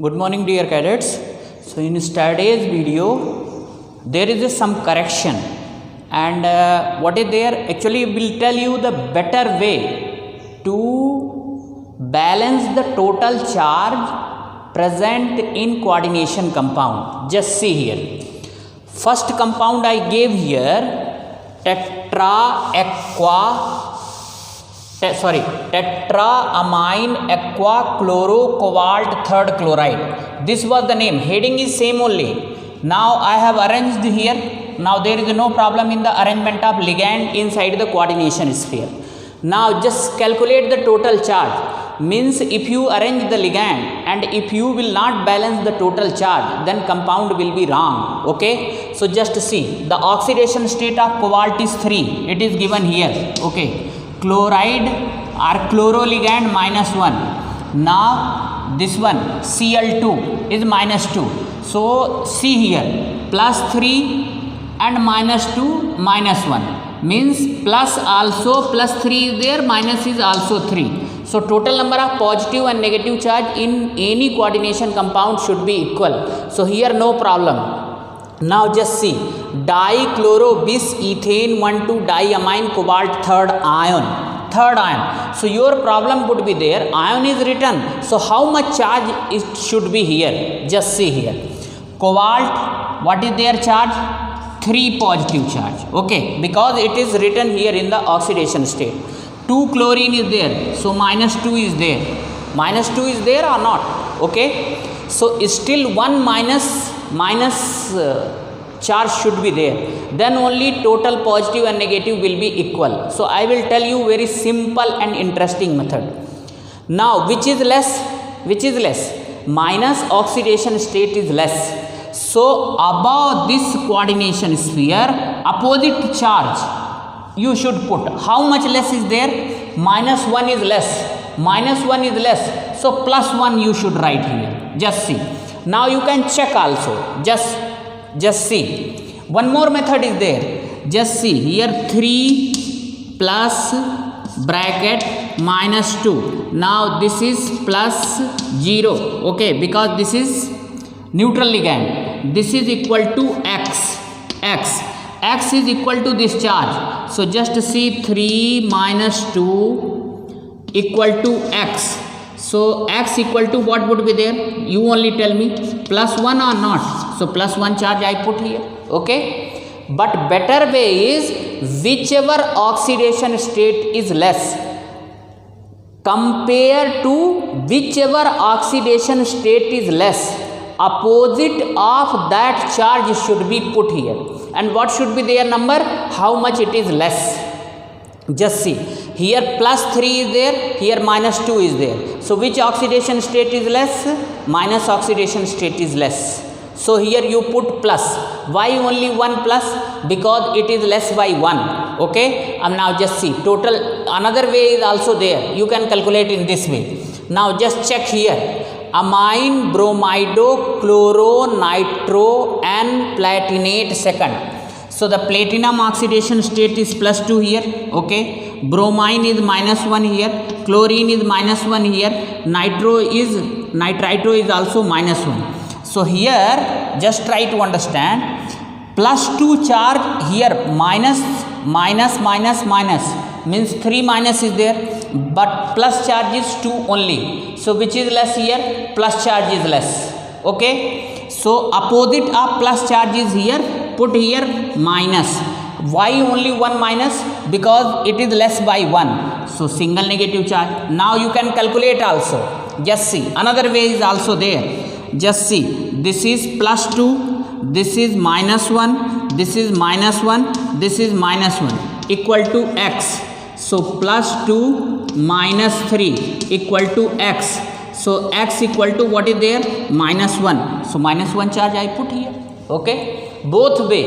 Good morning dear cadets. So in today's video there is some correction and what is there actually will tell you the better way to balance the total charge present in coordination compound. Just see here. First compound I gave here tetraamine aqua chloro cobalt third chloride. This was the name. Heading is same only. Now I have arranged here. Now there is no problem in the arrangement of ligand inside the coordination sphere. Now just calculate the total charge. Means if you arrange the ligand and if you will not balance the total charge, then compound will be wrong. Okay. So just see, the oxidation state of cobalt is 3. It is given here. Okay. Chloride or chloroligand -1. Now this one Cl2 is -2. So see here, +3 and -2 -1 means plus also +3 is there, minus is also 3. So total number of positive and negative charge in any coordination compound should be equal. So here no problem. Now just see, dichloro bis ethane 1,2-diamine cobalt third ion. So your problem would be there, ion is written, so how much charge it should be here? Just see here, cobalt, what is their charge? 3 positive charge. Okay, because it is written here in the oxidation state. 2 chlorine is there, so -2 is there. -2 is there or not? Okay, so still one minus charge should be there, then only total positive and negative will be equal. So I will tell you very simple and interesting method. Now which is less? Minus oxidation state is less. So above this coordination sphere, opposite charge you should put. How much less is there? -1 is less. So +1 you should write here. Just see. Now you can check also. Just see. One more method is there. Just see here, 3 plus bracket -2. Now this is +0. Okay, because this is neutral ligand. This is equal to x. X is equal to this charge. So just see, 3 - 2 equal to x. So x equal to what would be there? You only tell me, +1 or not? So +1 charge I put here. Okay, but better way is whichever oxidation state is less, compare to whichever oxidation state is less, opposite of that charge should be put here. And what should be their number? How much it is less? Just see, here +3 is there, here -2 is there. So which oxidation state is less? Minus oxidation state is less. So here you put plus. Why only 1 plus? Because it is less by 1. Okay. Now just see, total another way is also there. You can calculate in this way. Now just check here. Amine, bromido, chloro, nitro and platinate second. So the platinum oxidation state is +2 here. Okay. Bromine is -1 here. Chlorine is -1 here. Nitritro is also -1. So here just try to understand, +2 charge here, minus means 3 minus is there, but plus charge is 2 only. So which is less here? Plus charge is less. Okay. So opposite of plus charge is here, put here minus. Why only 1 minus? Because it is less by 1. So single negative charge. Now you can calculate also. Just see, another way is also there. Just see, this is +2, this is -1, this is -1, this is -1 equal to x. So +2 - 3 equal to x. So x equal to what is there? -1. So -1 charge I put here. Okay, both way,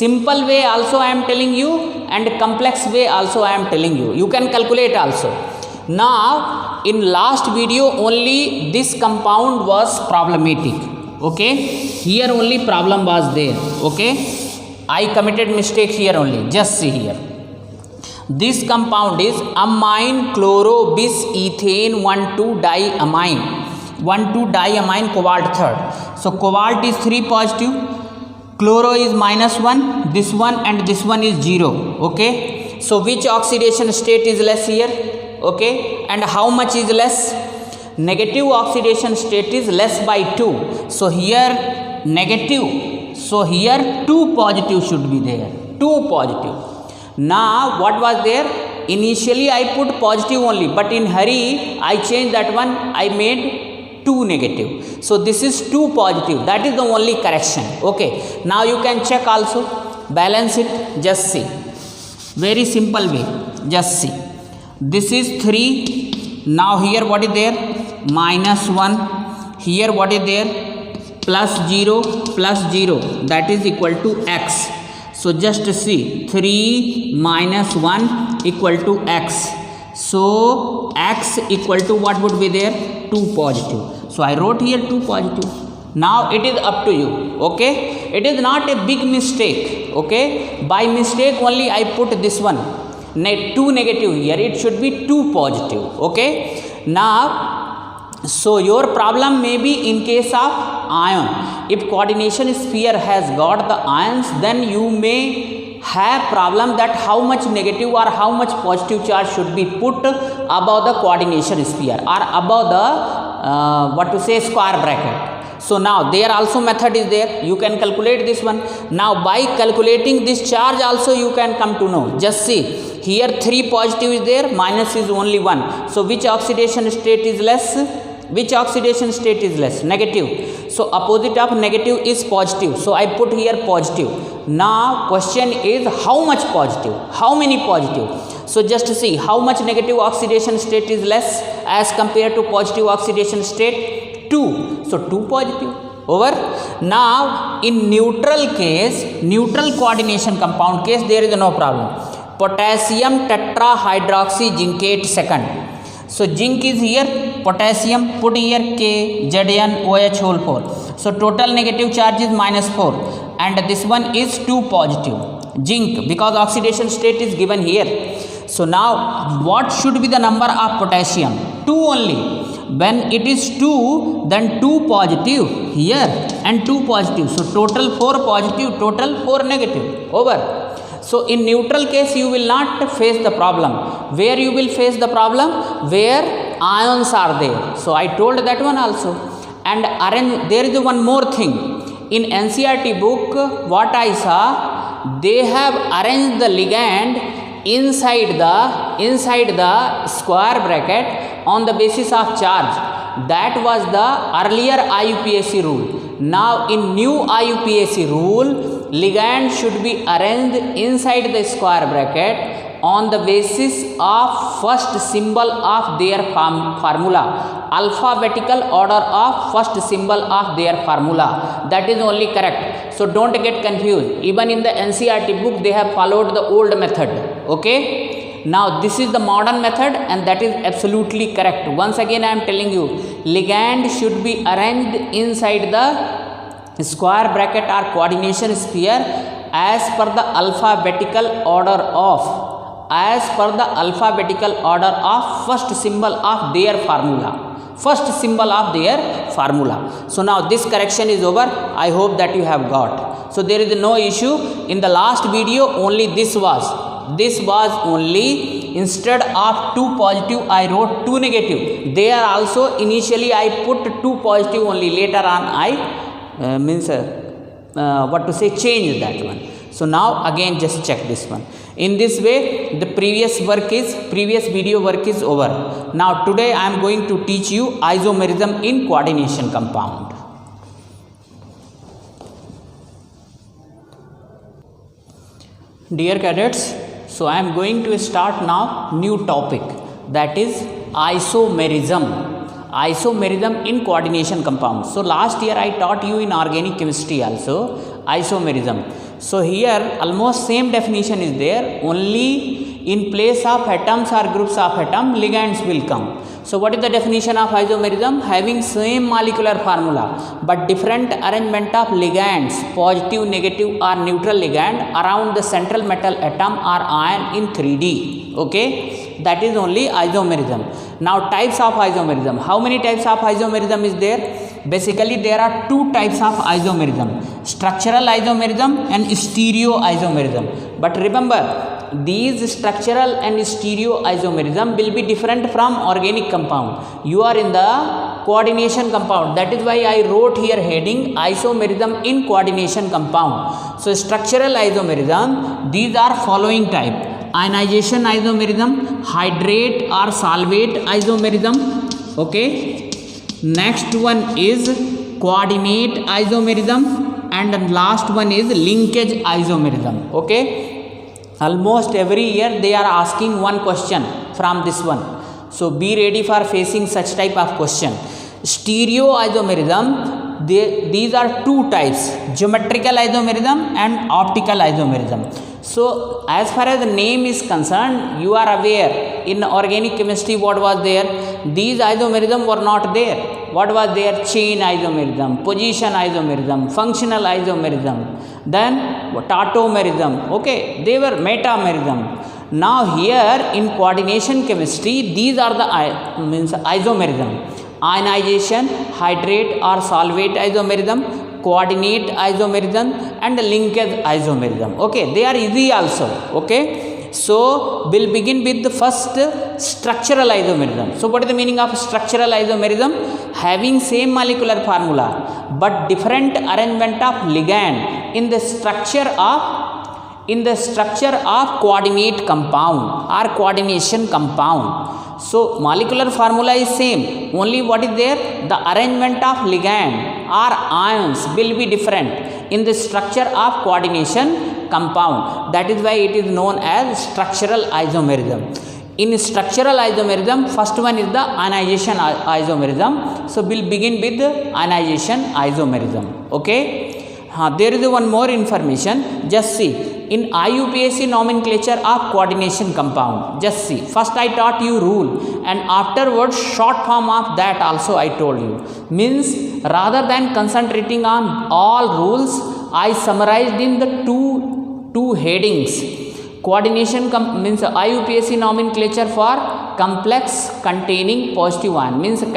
simple way also I am telling you, and complex way also I am telling you. You can calculate also. Now in last video only this compound was problematic. Okay, here only problem was there. Okay, I committed mistake here only. Just see here, this compound is amine chloro bis ethane 1,2-diamine. 1 2 diamine cobalt third. So cobalt is 3 positive, chloro is -1, this one and this one is 0. Okay, so which oxidation state is less here? Okay, and how much is less? Negative oxidation state is less by 2. So here negative, so here 2 positive should be there, 2 positive. Now what was there? Initially I put positive only, but in hurry I changed that one, I made 2 negative. So this is 2 positive, that is the only correction. Okay, now you can check also, balance it, just see, very simple way, just see. This is 3, now here what is there? -1, here what is there? +0 +0, that is equal to x. So just see, 3 - 1 equal to x. So x equal to what would be there? 2 positive. So I wrote here 2 positive. Now it is up to you. Okay, it is not a big mistake. Okay, by mistake only I put this one 2 negative here, it should be 2 positive. Okay, now so your problem may be in case of ion. If coordination sphere has got the ions, then you may have problem that how much negative or how much positive charge should be put above the coordination sphere or above the what to say, square bracket. So now there also method is there, you can calculate this one. Now by calculating this charge also you can come to know. Just see, here 3 positive is there, minus is only 1. So which oxidation state is less? Which oxidation state is less? Negative. So opposite of negative is positive. So I put here positive. Now question is how much positive? How many positive? So just see, how much negative oxidation state is less as compared to positive oxidation state? 2. So 2 positive. Over. Now in neutral case, neutral coordination compound case, there is no problem. Potassium tetrahydroxy zincate second. So zinc is here, potassium, put here K, ZnOH whole 4. So total negative charge is -4 and this one is 2 positive. Zinc, because oxidation state is given here. So now what should be the number of potassium? 2 only. When it is 2, then 2 positive here and 2 positive. So total 4 positive, total 4 negative. Over. So in neutral case you will not face the problem. Where you will face the problem? Where ions are there. So I told that one also. And there is one more thing. In NCERT book, what I saw, they have arranged the ligand inside the square bracket on the basis of charge. That was the earlier IUPAC rule. Now in new IUPAC rule, ligand should be arranged inside the square bracket on the basis of first symbol of their formula, alphabetical order of first symbol of their formula. That is only correct. So don't get confused. Even in the NCERT book they have followed the old method. Okay, now this is the modern method and that is absolutely correct. Once again I am telling you, ligand should be arranged inside the square bracket or coordination sphere as per the alphabetical order of first symbol of their formula. So now this correction is over. I hope that you have got. So there is no issue. In the last video only this was only, instead of 2 positive I wrote 2 negative. There also initially I put 2 positive only, later on I change that one. So now again just check this one. In this way the previous video work is over. Now today I am going to teach you isomerism in coordination compound. Dear cadets, so I am going to start now new topic, that is isomerism in coordination compounds. So last year I taught you in organic chemistry also isomerism. So here almost same definition is there, only in place of atoms or groups of atom ligands will come. So what is the definition of isomerism? Having same molecular formula but different arrangement of ligands, positive, negative or neutral ligand around the central metal atom or ion in 3D. Okay, that is only isomerism. Now types of isomerism. How many types of isomerism is there? Basically there are two types of isomerism, structural isomerism and stereo isomerism. But remember, these structural and stereo isomerism will be different from organic compound. You are in the coordination compound, that is why I wrote here heading isomerism in coordination compound. So structural isomerism, these are following type: ionization isomerism, hydrate or solvate isomerism. Okay, next one is coordinate isomerism, and last one is linkage isomerism. Okay, almost every year they are asking one question from this one, so be ready for facing such type of question. Stereo isomerism, these are two types: geometrical isomerism and optical isomerism. So as far as the name is concerned, you are aware in organic chemistry what was there? These isomerism were not there. What was there? Chain isomerism, position isomerism, functional isomerism, then tautomerism. Okay, they were metamerism. Now here in coordination chemistry, these are the isomerism: ionization, hydrate or solvate isomerism, coordinate isomerism, and linkage isomerism. Okay, they are easy also. Okay, so we'll begin with the first structural isomerism. So what is the meaning of structural isomerism? Having same molecular formula but different arrangement of ligand in the structure of coordinate compound or coordination compound. So molecular formula is same, only what is there? The arrangement of ligand or ions will be different in the structure of coordination compound. That is why it is known as structural isomerism. In structural isomerism, first one is the ionization isomerism. So we'll begin with the ionization isomerism. Okay, there is one more information. Just see, in IUPAC nomenclature of coordination compound, just see, first I taught you rule, and afterwards short form of that also I told you. Means rather than concentrating on all rules, I summarized in the two headings. Coordination means IUPAC nomenclature for complex containing positive ion, means for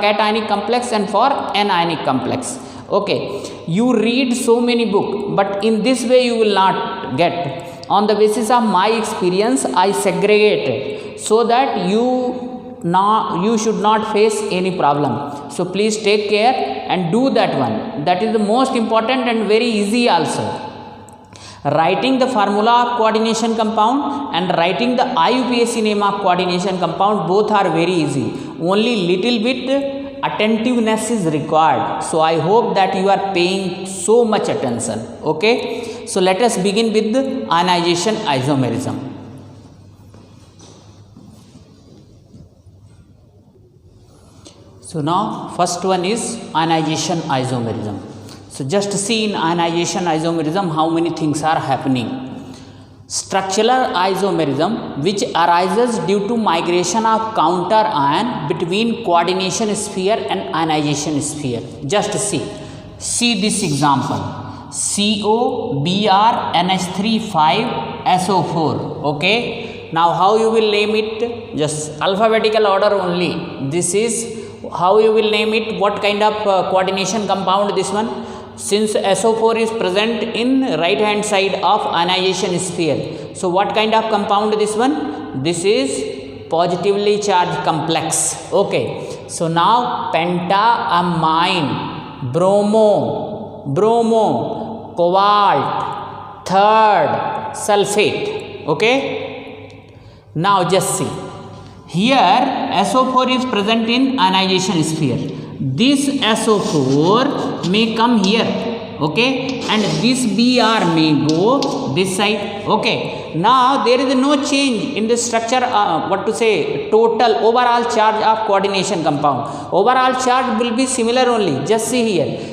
cationic complex and for anionic complex. Okay, you read so many books, but in this way you will not get. On the basis of my experience, I segregated so that you should not face any problem. So please take care and do that one. That is the most important and very easy also. Writing the formula of coordination compound and writing the IUPAC name of coordination compound, both are very easy. Only little bit attentiveness is required. So I hope that you are paying so much attention. Okay, so let us begin with the ionization isomerism. So now first one is ionization isomerism. So just see in ionization isomerism how many things are happening. Structural isomerism, which arises due to migration of counter ion between coordination sphere and ionization sphere. Just see this example: COBrNH3 5SO4. Okay, now how you will name it? Just alphabetical order only. This is how you will name it. What kind of coordination compound this one? Since SO4 is present in right hand side of ionization sphere, so what kind of compound this one? This is positively charged complex. Okay, so now pentaamine, bromo, cobalt, third sulfate. Okay, now just see, here SO4 is present in ionization sphere. This SO4 may come here. Okay, and this Br may go this side. Okay, now there is no change in the structure, total overall charge of coordination compound. Overall charge will be similar only. Just see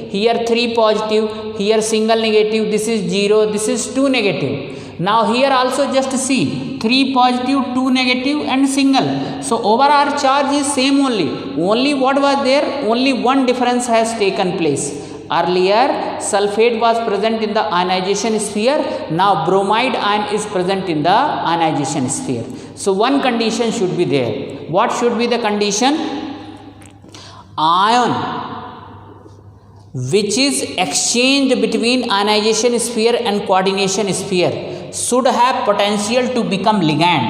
here 3 positive, here single negative, this is 0, this is 2 negative. Now here also just see 3 positive, 2 negative and single. So overall charge is same only. Only what was there? Only one difference has taken place. Earlier sulfate was present in the ionization sphere. Now bromide ion is present in the ionization sphere. So one condition should be there. What should be the condition? Ion which is exchanged between ionization sphere and coordination sphere should have potential to become ligand.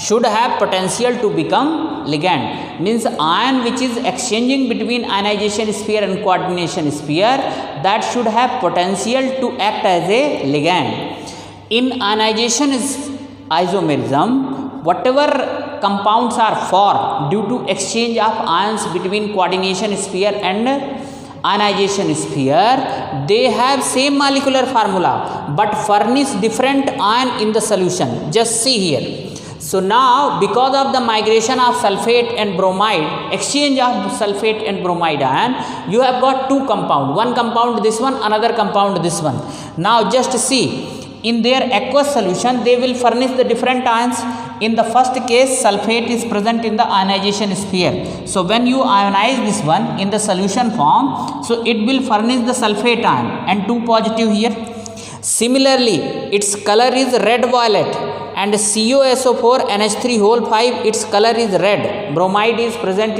Should have potential to become ligand means ion which is exchanging between ionization sphere and coordination sphere, that should have potential to act as a ligand. In ionization isomerism, whatever compounds are formed due to exchange of ions between coordination sphere and ionization sphere, they have same molecular formula but furnish different ion in the solution. Just see here. So now because of the migration of sulfate and bromide, exchange of sulfate and bromide ion, you have got two compound. One compound this one, another compound this one. Now just see, in their aqueous solution they will furnish the different ions. In the first case, sulfate is present in the ionization sphere. So when you ionize this one in the solution form, so it will furnish the sulfate ion and 2 positive here. Similarly, its color is red violet, and COSO4 NH3 whole 5, its color is red. Bromide ion is present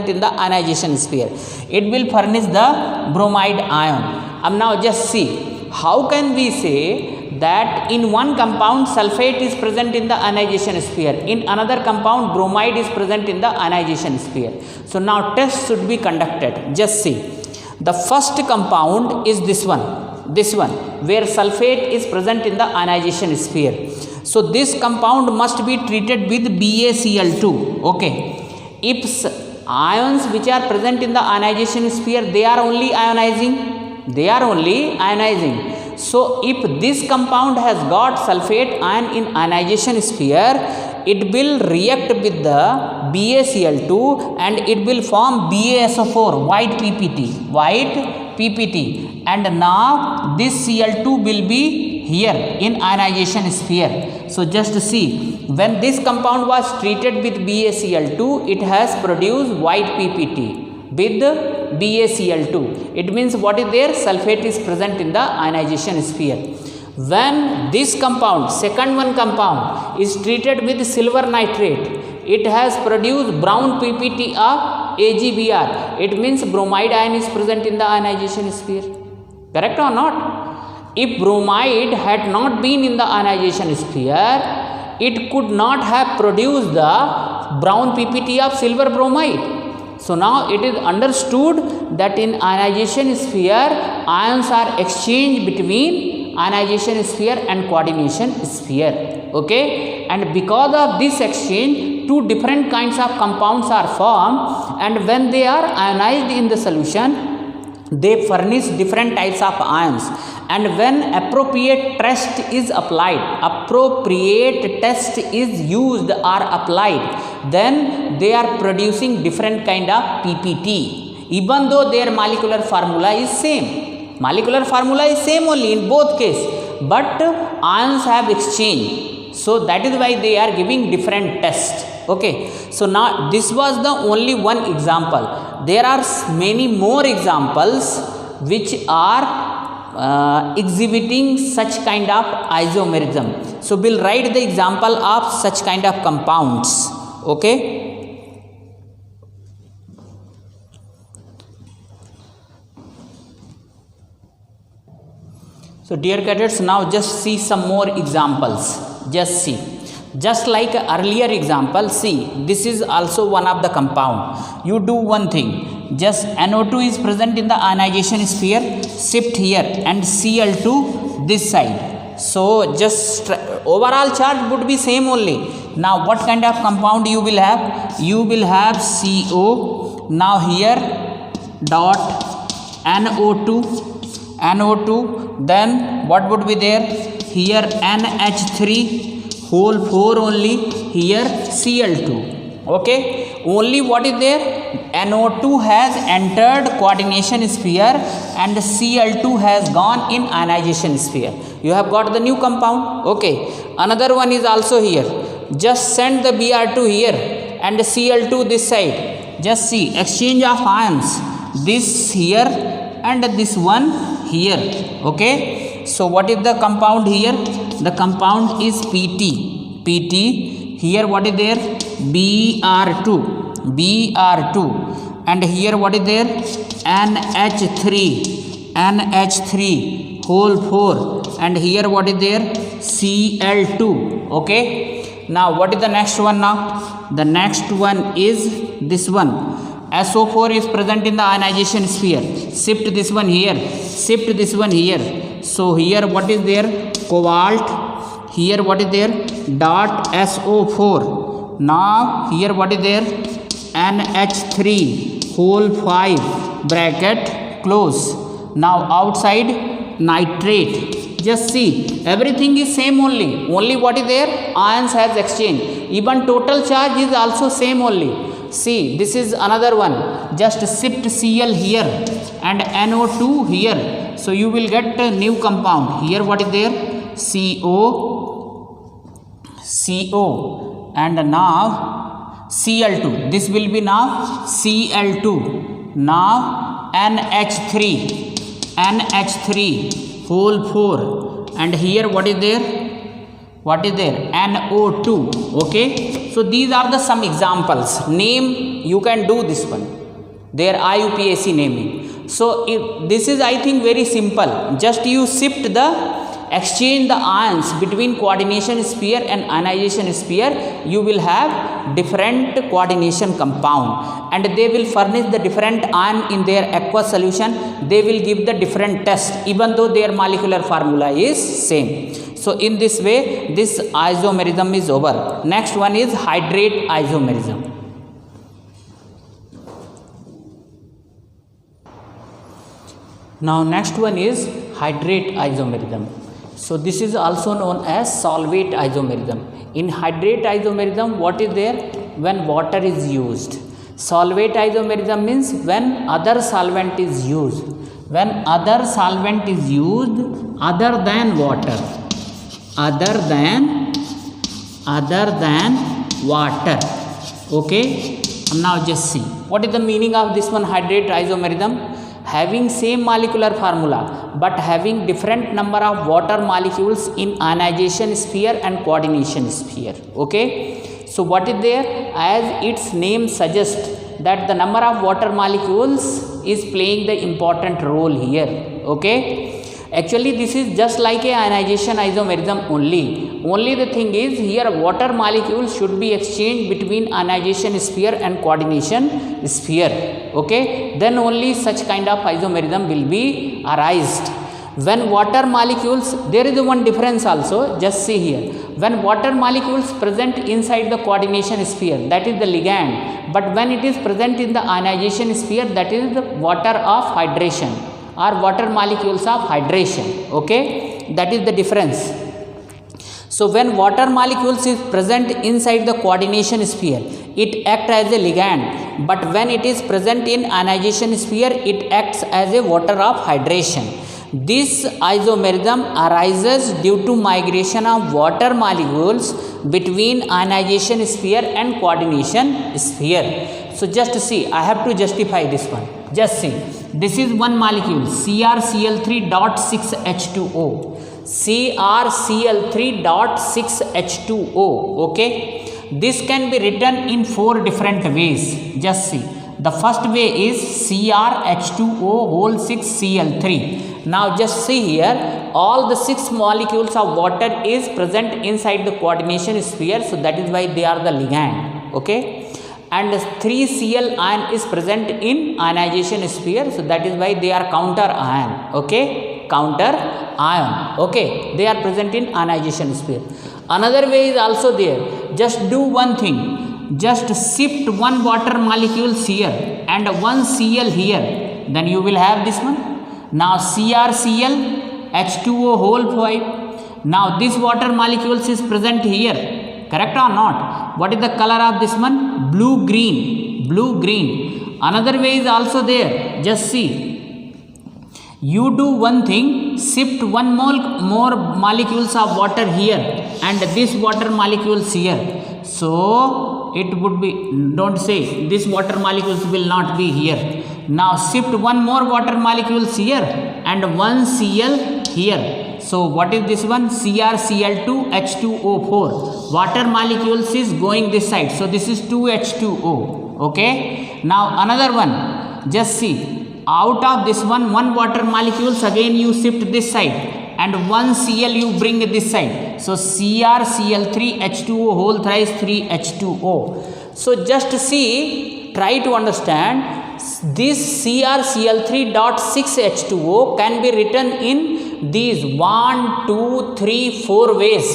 in the ionization sphere. It will furnish the bromide ion. Now just see, how can we say that in one compound sulfate is present in the ionization sphere, in another compound bromide is present in the ionization sphere? So now tests should be conducted. Just see, the first compound is this one, where sulfate is present in the ionization sphere. So this compound must be treated with BaCl2. Okay, if ions which are present in the ionization sphere, they are only ionizing. So if this compound has got sulfate ion in ionization sphere, it will react with the BaCl2 and it will form BaSO4, white PPT, and now this Cl2 will be here in ionization sphere. So just see, when this compound was treated with BaCl2, it has produced white PPT with BaCl2. It means what is there? Sulfate is present in the ionization sphere. When this compound, second one compound, is treated with silver nitrate, it has produced brown PPT of AgBr. It means bromide ion is present in the ionization sphere. Correct or not? If bromide had not been in the ionization sphere, it could not have produced the brown PPT of silver bromide. So now it is understood that in ionization sphere, ions are exchanged between ionization sphere and coordination sphere. Okay, and because of this exchange, two different kinds of compounds are formed, and when they are ionized in the solution, they furnish different types of ions. And when appropriate test is used or applied, then they are producing different kind of PPT, even though their molecular formula is same. Molecular formula is same only in both cases, but ions have exchanged. So that is why they are giving different tests. Okay, so now this was the only one example. There are many more examples which are exhibiting such kind of isomerism. So we'll write the example of such kind of compounds. Okay. So dear cadets, now just see some more examples. Just see. Just like earlier example, see, this is also one of the compound. You do one thing, just NO2 is present in the ionization sphere, shift here and Cl2 this side. So just overall charge would be same only. Now what kind of compound you will have? You will have CO. Now here dot NO2, then what would be there? Here NH3 whole 4 only, here Cl2. Okay, only what is there? NO2 has entered coordination sphere and Cl2 has gone in ionization sphere. You have got the new compound. Okay, another one is also here. Just send the Br2 here and Cl2 this side. Just see, exchange of ions, this here and this one here. Okay, so what is the compound here? The compound is PT Pt. Here what is there? Br2, Br2, and here what is there? NH3, NH3 whole 4, and here what is there? Cl2. Okay, now what is the next one? Now the next one is this one. SO4 is present in the ionization sphere. Shift this one here, shift this one here. So here what is there? Cobalt. Here what is there? Dot SO4. Now here what is there? NH3 whole 5 bracket close. Now outside nitrate. Just see, everything is same only. Only what is there? Ions has exchanged. Even total charge is also same only. See, this is another one. Just shift Cl here and NO2 here. So you will get a new compound. Here what is there? CO, CO, and now Cl2. This will be now Cl2. Now NH3, NH3 whole 4, and here what is there? What is there? NO2. Okay, so these are the some examples. Name, you can do this one, their IUPAC naming. So this is, I think, very simple. Just you shift the exchange the ions between coordination sphere and ionization sphere, you will have different coordination compound, and they will furnish the different ion in their aqueous solution. They will give the different test even though their molecular formula is same. So in this way this isomerism is over. Next one is hydrate isomerism. Now next one is hydrate isomerism. So this is also known as solvate isomerism. In hydrate isomerism, what is there? When water is used. Solvate isomerism means when other solvent is used. When other solvent is used other than water. Other than water. Okay. Now just see. What is the meaning of this one, hydrate isomerism? Having same molecular formula but having different number of water molecules in ionization sphere and coordination sphere. Okay, so what is there? As its name suggests that the number of water molecules is playing the important role here. Okay, actually this is just like a ionization isomerism only the thing is here water molecules should be exchanged between ionization sphere and coordination sphere. Okay, then only such kind of isomerism will be arised. When water molecules, there is one difference also, just see here. When water molecules present inside the coordination sphere, that is the ligand, but when it is present in the ionization sphere, that is the water of hydration or water molecules of hydration. Okay, that is the difference. So when water molecules is present inside the coordination sphere, it acts as a ligand, but when it is present in ionization sphere, it acts as a water of hydration. This isomerism arises due to migration of water molecules between ionization sphere and coordination sphere. So just see, I have to justify this one. Just see, this is one molecule CrCl3.6H2O. CrCl3.6H2O. Okay, this can be written in 4 different ways. Just see, the first way is CrH2O whole 6Cl3. Now just see here, all the 6 molecules of water is present inside the coordination sphere, so that is why they are the ligand. Okay, and 3Cl ion is present in ionization sphere, so that is why they are counter ion. Okay, counter ion. Okay, they are present in ionization sphere. Another way is also there. Just do one thing, just shift one water molecules here and one Cl here, then you will have this one. Now CrCl H2O whole 5. Now this water molecules is present here, correct or not? What is the color of this one? Blue green, blue green. Another way is also there. Just see, you do one thing, shift one more molecules of water here and this water molecules here. So it would be, don't say this water molecules will not be here. Now shift one more water molecules here and one Cl here. So what is this one? CrCl2 H2O4. Water molecules is going this side. So this is 2H2O. Okay. Now another one. Just see. Out of this one water molecules again you shift this side, and one Cl you bring this side. So CrCl3 H2O whole thrice 3H2O. So just see, try to understand. This CrCl3 dot 6H2O can be written in these 1, 2, 3, 4 ways.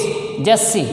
Just see,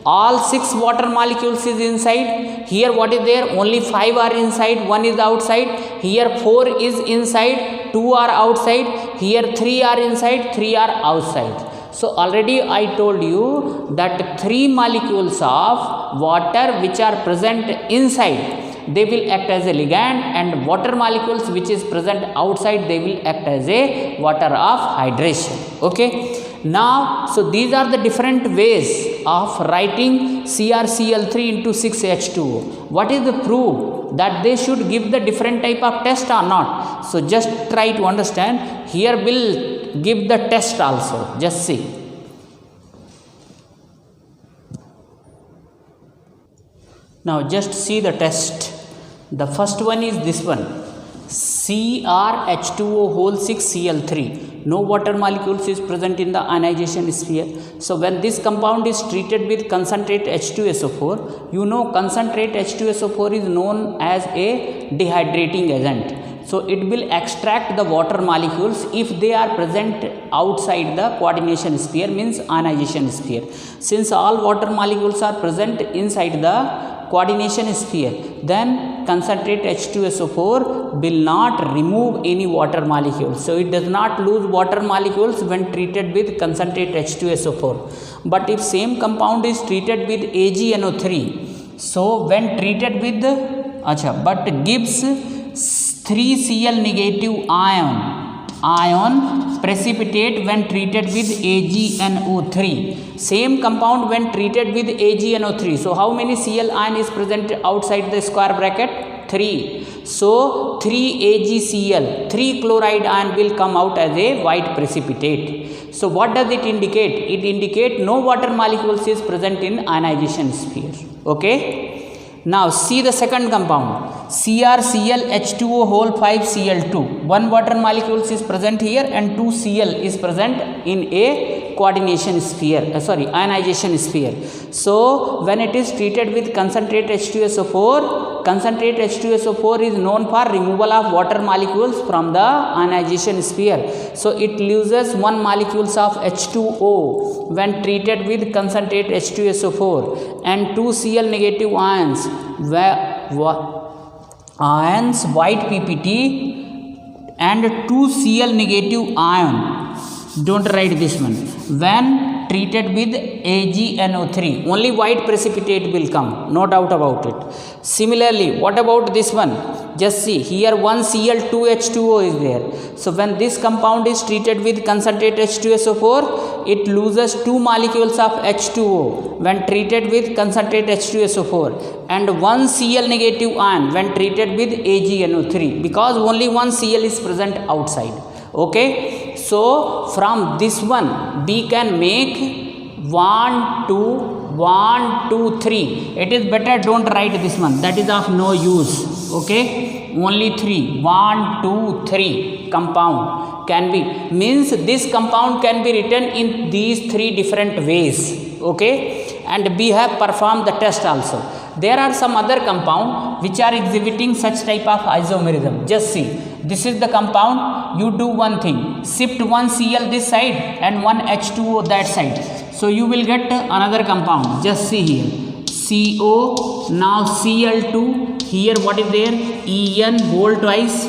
all 6 water molecules is inside. Here what is there? Only 5 are inside, 1 is outside. Here 4 is inside, 2 are outside. Here 3 are inside, 3 are outside. So already I told you that 3 molecules of water which are present inside, they will act as a ligand, and water molecules which is present outside, they will act as a water of hydration. Okay. Now, so these are the different ways of writing CrCl3 into 6H2O. What is the proof that they should give the different type of test or not? So just try to understand. Here will give the test also. Just see. Now just see the test. The first one is this one, CrH2O whole 6Cl3. No water molecules is present in the ionization sphere. So when this compound is treated with concentrate H2SO4, you know concentrate H2SO4 is known as a dehydrating agent. So it will extract the water molecules if they are present outside the coordination sphere, means ionization sphere. Since all water molecules are present inside the coordination sphere, then concentrate H2SO4 will not remove any water molecules. So it does not lose water molecules when treated with concentrate H2SO4. But if same compound is treated with AgNO3, so when treated with but gives 3Cl negative ion precipitate when treated with AgNO3. Same compound when treated with AgNO3. So how many Cl ion is present outside the square bracket? 3. So 3AgCl, 3 chloride ion will come out as a white precipitate. So what does it indicate? It indicates no water molecules is present in ionization sphere. Okay. Now see the second compound, CrClH2O whole 5Cl2. One water molecules is present here and 2 Cl is present in a coordination sphere, ionization sphere. So when it is treated with concentrate H2SO4, concentrate H2SO4 is known for removal of water molecules from the ionization sphere. So it loses 1 molecules of H2O when treated with concentrate H2SO4, and 2 Cl negative ions, ions white PPT, and 2 Cl negative ion. Don't write this one. When treated with AgNO3, only white precipitate will come, no doubt about it. Similarly, what about this one? Just see, here 1 Cl2H2O is there. So when this compound is treated with concentrate H2SO4, it loses 2 molecules of H2O when treated with concentrate H2SO4, and 1 Cl negative ion when treated with AgNO3, because only 1 Cl is present outside. Okay. So from this one we can make 1, 2, 3. It is better don't write this one, that is of no use. Okay. Only 3. 1, 2, 3 compound can be, means this compound can be written in these 3 different ways. Okay. And we have performed the test also. There are some other compound which are exhibiting such type of isomerism. Just see, this is the compound. You do one thing, shift 1 Cl this side and 1 H2O that side. So you will get another compound. Just see here, CO, now Cl2, here what is there? En whole twice,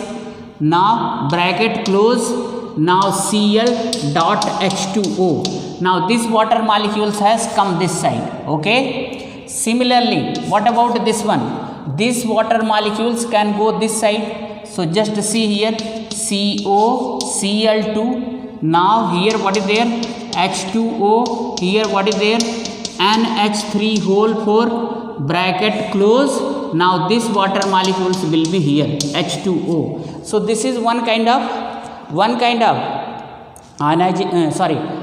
now bracket close, now Cl dot H2O. Now this water molecules has come this side. Okay. Similarly, what about this one? These water molecules can go this side. So just see here, CO, Cl2. Now here what is there? H2O. Here what is there? NH3 whole 4 bracket close. Now this water molecules will be here, H2O. So this is one kind of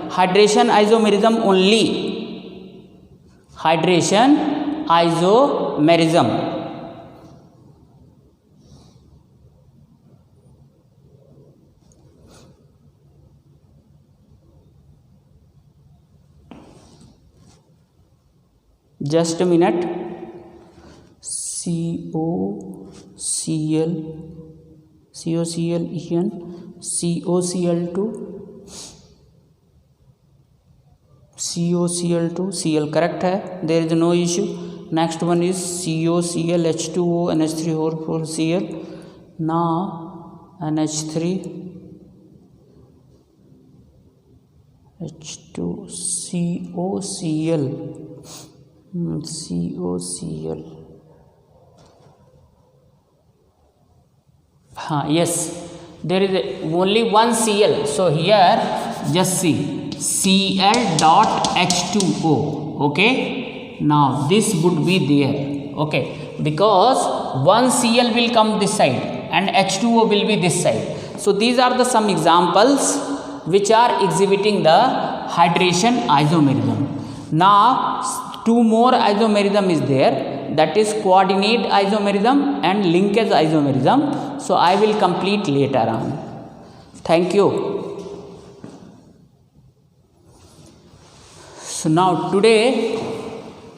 hydration isomerism only. Hydration isomerism. Just a minute. COCl COCl COCl2 COCl2 Cl correct है, there is no issue. Next one is COCl H2O NH3 Cl. Now NH3 H2 COCl COCl. Yes, there is only one Cl, so here just see Cl dot H2O. okay, now this would be there, okay, because one Cl will come this side and H2O will be this side. So these are the some examples which are exhibiting the hydration isomerism. Now two more isomerism is there, that is coordinate isomerism and linkage isomerism. So I will complete later on. Thank you. So now today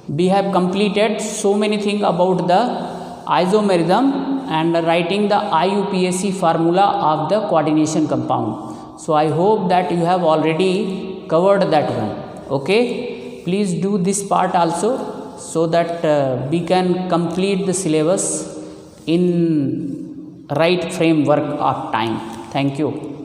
we have completed so many things about the isomerism and writing the IUPAC formula of the coordination compound. So I hope that you have already covered that one. Okay, please do this part also, so that we can complete the syllabus in right framework of time. Thank you.